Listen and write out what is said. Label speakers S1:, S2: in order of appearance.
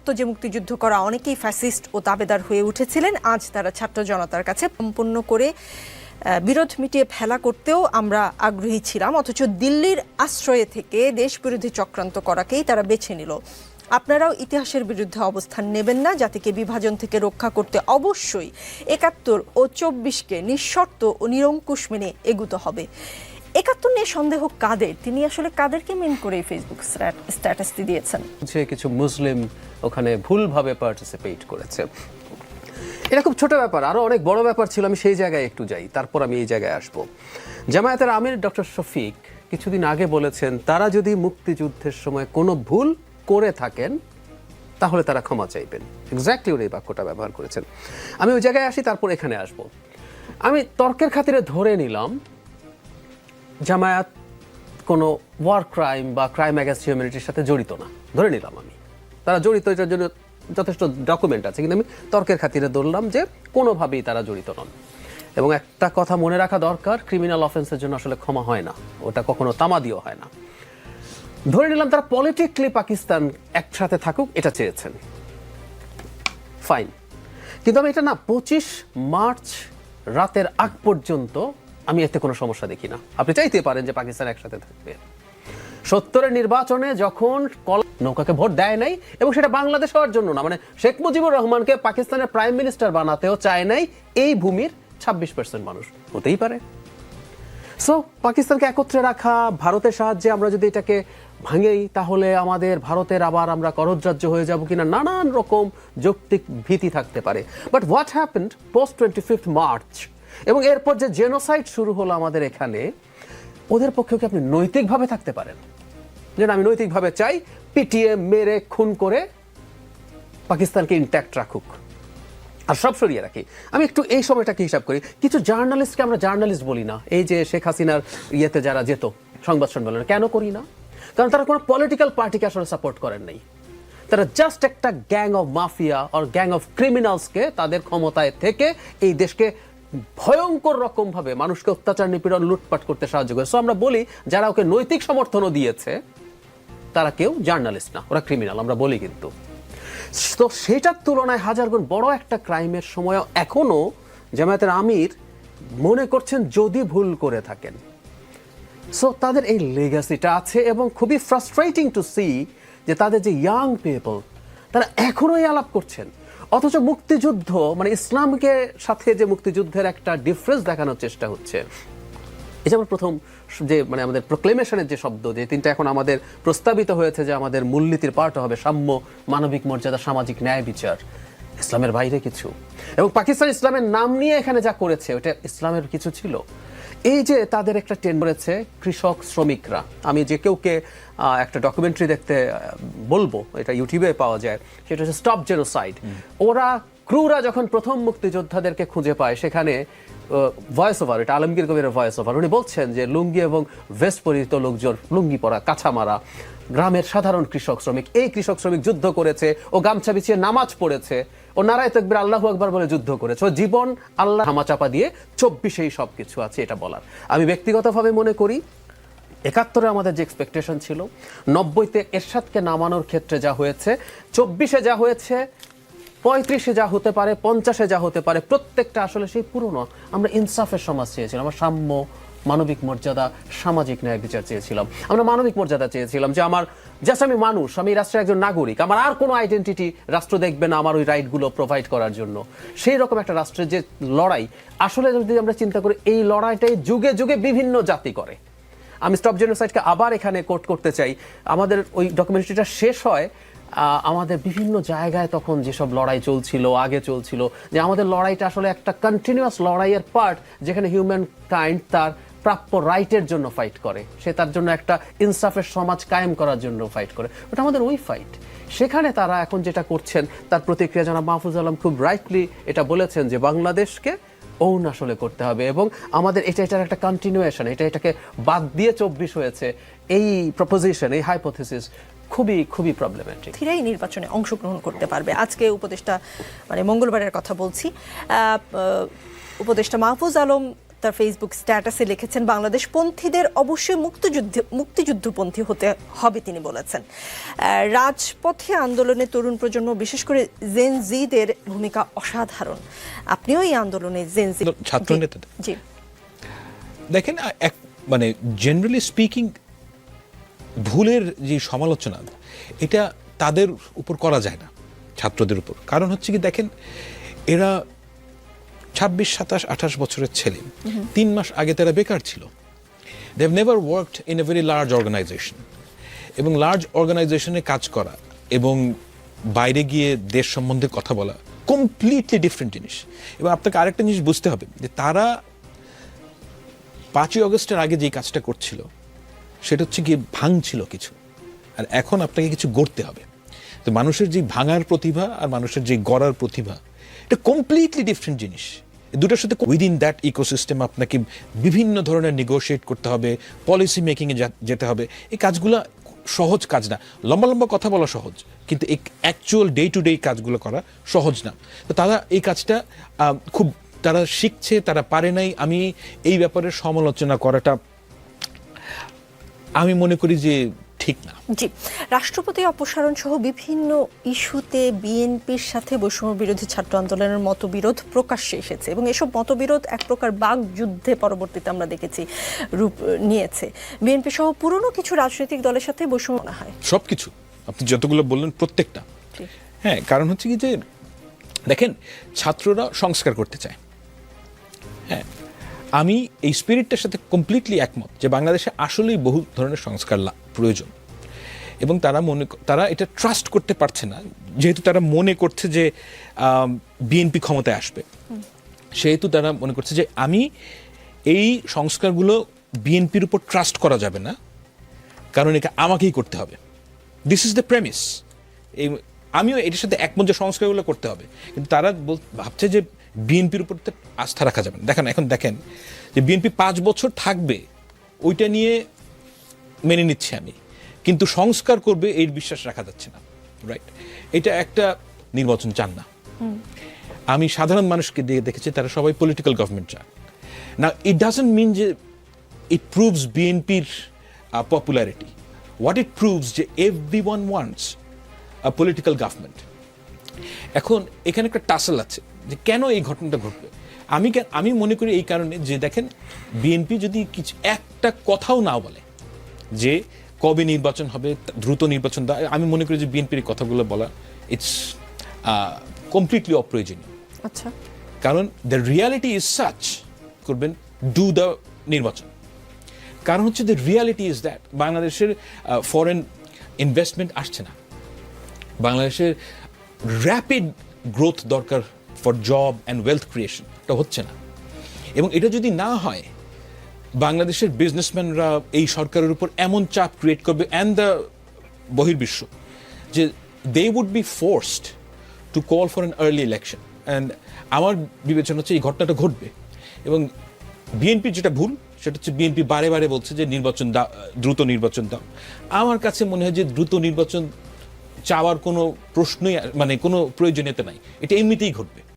S1: সত্য যে মুক্তিযুদ্ধ করা অনেকেই ফ্যাসিস্ট ও দাবেদার হয়ে উঠেছিলেন, আজ তারা ছাত্র জনতার কাছে সম্পূর্ণ করে বিরোধ মিটিয়ে ফেলা করতেও আমরা আগ্রহী ছিলাম, অথচ দিল্লির আশ্রয়ে থেকে দেশবিরোধী চক্রান্ত করাকেই তারা বেছে নিল। আপনারাও ইতিহাসের বিরুদ্ধে অবস্থান নেবেন না, জাতিকে বিভাজন থেকে রক্ষা করতে অবশ্যই ৭১ ও ২৪কে নিঃশর্ত ও নিরঙ্কুশ মেনে এগুতে হবে। ৭১ নিয়ে সন্দেহ কাদের, তিনি আসলে কাদেরকে মেন করে ফেসবুক স্ট্যাটাসটি দিয়েছেন?
S2: যে কিছু মুসলিম ওখানে ভুলভাবে পার্টিসিপেট করেছে, এটা খুব ছোট ব্যাপার। আরো অনেক বড় ব্যাপার ছিল, আমি সেই জায়গায় একটু যাই, তারপর আমি এই জায়গায় আসবো। জামায়াতের আমির ডক্টর শফিক কিছুদিন আগে বলেছেন, তারা যদি মুক্তিযুদ্ধের সময় কোনো ভুল করে থাকেন তাহলে তারা ক্ষমা চাইবেন। এক্স্যাক্টলি ওই বাক্যটা ব্যবহার করেছেন। আমি ওই জায়গায় আসি, তারপর এখানে আসব। আমি তর্কের খাতিরে ধরে নিলাম জামায়াত কোনো ওয়ার ক্রাইম বা ক্রাইম অ্যাগেন্স্ট হিউম্যানিটির সাথে জড়িত না, ধরে নিলাম আমি। তারা জড়িত, এটার জন্য যথেষ্ট ডকুমেন্ট আছে, কিন্তু আমি তর্কের খাতিরে ধরলাম যে কোনোভাবেই তারা জড়িত নন। এবং একটা কথা মনে রাখা দরকার, ক্রিমিনাল অফেন্সের জন্য আসলে ক্ষমা হয় না, ওটা কখনো তামাদিও হয় না। ধরে নিলাম তারা পলিটিক্যালি পাকিস্তান একসাথে থাকুক, এটা চেয়েছেন, ফাইন। কিন্তু আমি এটা না ২৫ মার্চ রাতের আগ পর্যন্ত আমি এতে কোনো সমস্যা দেখি না। আপনি চাইতে পারেন যে পাকিস্তান একসাথে থাকবে। ৭০-এর নির্বাচনে যখন নৌকাকে ভোট দেয় নাই, এবং সেটা বাংলাদেশ হওয়ার জন্য না, মানে শেখ মুজিবুর রহমানকে পাকিস্তানের প্রাইম মিনিস্টার বানাতেও চায় নাই এই ভূমির ২৬% মানুষ। হতেই পারে। সো পাকিস্তানকে একত্রে রাখা, ভারতের সাহায্যে আমরা যদি এটাকে ভাঙেই তাহলে আমাদের ভারতের আবার আমরা করদরাজ্য হয়ে যাব কিনা, নানান রকম যৌক্তিক ভীতি থাকতে পারে। But what happened post 25 March, এবং এরপর যে জেনোসাইড শুরু হলো আমাদের এখানে, ওদের পক্ষেও কি আপনি নৈতিকভাবে থাকতে পারেন? যেন আমি নৈতিকভাবে চাই পিটিয়ে মেরে খুন করে পাকিস্তানকে ইনট্যাক্ট রাখুক আর সব সরিয়ে রাখি। আমি একটু এই সময়টাকে হিসাব করি। কিছু জার্নালিস্টকে আমরা জার্নালিস্ট বলি না, এই যে শেখ হাসিনার ইয়েতে যারা যেত সংবাদ সম্মেলনে, কেন করি না? কারণ তারা কোনো পলিটিক্যাল পার্টিকে আসলে সাপোর্ট করেন নাই। তারা জাস্ট একটা গ্যাং অফ মাফিয়া আর গ্যাং অফ ক্রিমিনালসকে তাদের ক্ষমতায় থেকে এই দেশকে ভয়ঙ্কর রকম ভাবে মানুষকে অত্যাচার, নিপীড়ন, লুটপাট করতে সাহায্য করে। সো আমরা বলি যারা ওকে নৈতিক সমর্থনও দিয়েছে তারা কেউ জার্নালিস্ট না, ওরা ক্রিমিনাল আমরা বলি। কিন্তু তো সেটার তুলনায় হাজার গুণ বড় একটা ক্রাইমের সময় এখনো জামায়াতের আমির মনে করছেন যদি ভুল করে থাকেন। সো তাদের এই লেগাসিটা আছে, এবং খুবই ফ্রাস্ট্রেটিং টু সি যে তাদের যে ইয়াং পিপল তারা এখনো এই আলাপ করছেন, অথচ মুক্তিযুদ্ধ মানে ইসলামকে সাথে যে মুক্তিযুদ্ধের একটা ডিফারেন্স দেখানোর চেষ্টা হচ্ছে। এই যেমন প্রথম যে মানে আমাদের প্রোক্লেমেশনের যে শব্দ, যে তিনটা এখন আমাদের প্রস্তাবিত হয়েছে যে আমাদের মূলনীতির পার্ট হবে সাম্য, মানবিক মর্যাদা, সামাজিক ন্যায় বিচার, ইসলামের বাইরে কিছু। এবং পাকিস্তান ইসলামের নাম নিয়ে এখানে যা করেছে ওটা ইসলামের কিছু ছিল। এই যে তাদের একটা ট্রেন্ড করেছে কৃষক শ্রমিকরা, আমি যে কেউকে একটা ডকুমেন্টারি দেখতে বলবো, এটা ইউটিউবে পাওয়া যায়, সেটা হচ্ছে স্টপ জেনোসাইড। ওরা ক্রুরা যখন প্রথম মুক্তিযোদ্ধাদেরকে খুঁজে পায়, সেখানে ভয়েস ওভার, এটা আলমগীর কবিরের ভয়েস ওভার, উনি বলছেন যে লুঙ্গি এবং ভেস্ট পরিহিত লোকজন, লুঙ্গি পরা, কাছা মারা গ্রামের সাধারণ কৃষক শ্রমিক, এই কৃষক শ্রমিক যুদ্ধ করেছে, ও গামছা বিছিয়ে নামাজ পড়েছে, ও নারায়ে তাকবীর আল্লাহু আকবার বলে যুদ্ধ করেছে, ও জীবন আল্লাহ হামাচাপা দিয়ে ২৪-এই সব কিছু আছে এটা বলার। আমি ব্যক্তিগতভাবে মনে করি ৭১-এ আমাদের যে এক্সপেকটেশন ছিল, ৯০-তে এরশাদকে নামানোর ক্ষেত্রে যা হয়েছে, ২৪-এ যা হয়েছে, ৩৫-এ যা হতে পারে, ৫০-এ যা হতে পারে, প্রত্যেকটা আসলে সেই পুরনো আমরা ইনসাফের সমাজ চেয়েছিলাম, আমরা সাম্য, মানবিক মর্যাদা, সামাজিক ন্যায় বিচার চেয়েছিলাম। আমরা মানবিক মর্যাদা চেয়েছিলাম যে আমার জাস্ট আমি মানুষ, আমি রাষ্ট্রের একজন নাগরিক, আমার আর কোনো আইডেন্টিটি রাষ্ট্র দেখবে না আমার ওই রাইটগুলো প্রোভাইড করার জন্য। সেই রকম একটা রাষ্ট্রের যে লড়াই, আসলে যদি আমরা চিন্তা করি এই লড়াইটাই যুগে যুগে বিভিন্ন জাতি করে। আমি স্টপ জেনোসাইডকে আবার এখানে কোট করতে চাই। আমাদের ওই ডকুমেন্টারিটা শেষ হয়, আমাদের বিভিন্ন জায়গায় তখন যেসব লড়াই চলছিল, আগে চলছিল, যে আমাদের লড়াইটা আসলে একটা কন্টিনিউয়াস লড়াইয়ের পার্ট, যেখানে হিউম্যান কাইন্ড তার প্রাপ্য রাইটের জন্য ফাইট করে, সে তার জন্য একটা ইনসাফের সমাজ কায়েম করার জন্য ফাইট করে, ওটা আমাদের ওই ফাইট। সেখানে তারা এখন যেটা করছেন তার প্রতিক্রিয়া জানাব মাহফুজ আলম খুব রাইটলি এটা বলেছেন যে বাংলাদেশকে ওন আসলে করতে হবে, এবং আমাদের এটার একটা কন্টিনিউয়েশন, এটাকে বাদ দিয়ে ২৪ হয়েছে, এই প্রপোজিশন, এই হাইপোথিসিস খুবই খুবই প্রবলেমেটিক।
S1: স্থিরাই নির্বাচনে অংশগ্রহণ করতে পারবে। আজকে উপদেষ্টা, মানে মঙ্গলবারের কথা বলছি, উপদেষ্টা মাহফুজ আলম তার ফেসবুক স্ট্যাটাসে লিখেছেন, বাংলাদেশ পন্থীদের অবশ্যই মুক্তিযুদ্ধপন্থী হতে হবে তিনি বলেছেন। রাজপথে আন্দোলনে তরুণ প্রজন্ম বিশেষ করে জেন জিদের ভূমিকা অসাধারণ। আপনিও এই আন্দোলনে জেন জি
S3: ছাত্র নেতা।
S1: জি
S3: দেখেন, মানে জেনারেলি স্পিকিং ভুলের যে সমালোচনা এটা তাদের উপর করা যায় না, ছাত্রদের উপর। কারণ হচ্ছে কি, দেখেন এরা 26, 27, 28 বছরের ছেলে, 3 মাস আগে তারা বেকার ছিল। They have never worked in a very large organisation, এবং লার্জ অর্গানাইজেশনে কাজ করা এবং বাইরে গিয়ে দেশ সম্বন্ধে কথা বলা কমপ্লিটলি ডিফারেন্ট জিনিস। এবং আপনাকে আরেকটা জিনিস বুঝতে হবে যে তারা 5ই অগস্টের আগে যে কাজটা করছিল সেটা হচ্ছে গিয়ে ভাঙছিল কিছু, আর এখন আপনাকে কিছু গড়তে হবে। তো মানুষের যে ভাঙার প্রতিভা আর মানুষের যে গড়ার প্রতিভা, এটা কমপ্লিটলি ডিফারেন্ট জিনিস। দুটোর সাথে উইদিন দ্যাট ইকোসিস্টেম আপনাকে বিভিন্ন ধরনের নেগোশিয়েট করতে হবে, পলিসি মেকিংয়ে যেতে হবে। এই কাজগুলো সহজ কাজ না। লম্বা লম্বা কথা বলা সহজ, কিন্তু এই অ্যাকচুয়াল ডে টু ডে কাজগুলো করা সহজ না। তো তারা এই কাজটা খুব তারা শিখছে, তারা পারে নাই। আমি এই ব্যাপারে সমালোচনা করাটা আমি মনে করি যে ঠিক না।
S1: জি, রাষ্ট্রপতি অপসারণ সহ বিভিন্ন ইস্যুতে বিএনপির সাথে বৈষম্য বিরোধী ছাত্র আন্দোলনের মতবিরোধ প্রকাশ্যে এসেছে, এবং এসব মতবিরোধ এক প্রকার বাকযুদ্ধে পরবর্তীতে আমরা দেখেছি রূপ নিয়েছে। বিএনপি সহ পুরনো কিছু রাজনৈতিক দলের সাথে বৈষম্য মনে হয়
S3: সবকিছু আপনি যতগুলো বললেন প্রত্যেকটা। হ্যাঁ, কারণ হচ্ছে কি যে দেখেন, ছাত্ররা সংস্কার করতে চায়। হ্যাঁ, আমি এই স্পিরিটটার সাথে কমপ্লিটলি একমত যে বাংলাদেশে আসলেই বহু ধরনের সংস্কার প্রয়োজন, এবং তারা এটা ট্রাস্ট করতে পারছে না, যেহেতু তারা মনে করছে যে বিএনপি ক্ষমতায় আসবে, সেহেতু তারা মনে করছে যে আমি এই সংস্কারগুলো বিএনপির উপর ট্রাস্ট করা যাবে না, কারণ এটা আমাকেই করতে হবে। This is the premise. আমিও এটার সাথে একমত যে সংস্কারগুলো করতে হবে, কিন্তু তারা ভাবছে যে বিএনপির উপর আস্থা রাখা যাবে না। এখন দেখেন যে বিএনপি 5 বছর থাকবে, ওইটা নিয়ে মেনে নিচ্ছি আমি, কিন্তু সংস্কার করবে এই বিশ্বাস রাখা যাচ্ছে না। রাইট? এটা একটা নির্বাচন চান না। আমি সাধারণ মানুষকে দিয়ে দেখেছি তারা সবাই পলিটিক্যাল গভর্নমেন্ট চান না। ইট ডাজন্ট মিন যে ইট প্রুভস বিএনপির পপুলারিটি। হোয়াট ইট প্রুভস যে এভরিওয়ান ওয়ান্টস আ পলিটিক্যাল গভর্নমেন্ট। এখন এখানে একটা টাসল আছে যে কেন এই ঘটনাটা ঘটবে। আমি মনে করি এই কারণে যে দেখেন, বিএনপি যদি কিছু একটা কথাও না বলে যে কবে নির্বাচন হবে, দ্রুত নির্বাচন দেওয়া, আমি মনে করি যে বিএনপির কথাগুলো বলা ইটস কমপ্লিটলি অপ্রয়োজনীয়।
S1: আচ্ছা,
S3: কারণ দ্য রিয়ালিটি ইজ সাচ, করবেন ডু দ্য নির্বাচন। কারণ হচ্ছে দ্য রিয়ালিটি ইজ দ্যাট বাংলাদেশের ফরেন ইনভেস্টমেন্ট আসছে না, বাংলাদেশের র্যাপিড গ্রোথ দরকার for job and wealth creation, এটা হচ্ছে না। এবং এটা যদি না হয়, বাংলাদেশের বিজনেসম্যানরা এই সরকারের উপর এমন চাপ ক্রিয়েট করবে অ্যান্ড দ্য বহির্বিশ্ব, যে they would be forced to call for an early election. And আমার বিবেচনা হচ্ছে এই ঘটনাটা ঘটবে। এবং বিএনপির যেটা ভুল সেটা হচ্ছে বিএনপি বারে বারে বলছে যে নির্বাচন দাও, দ্রুত নির্বাচন দাও। আমার কাছে মনে হয় যে দ্রুত নির্বাচন চাওয়ার কোনো প্রশ্নই, মানে কোনো প্রয়োজনীয়তা নাই, এটা এমনিতেই ঘটবে।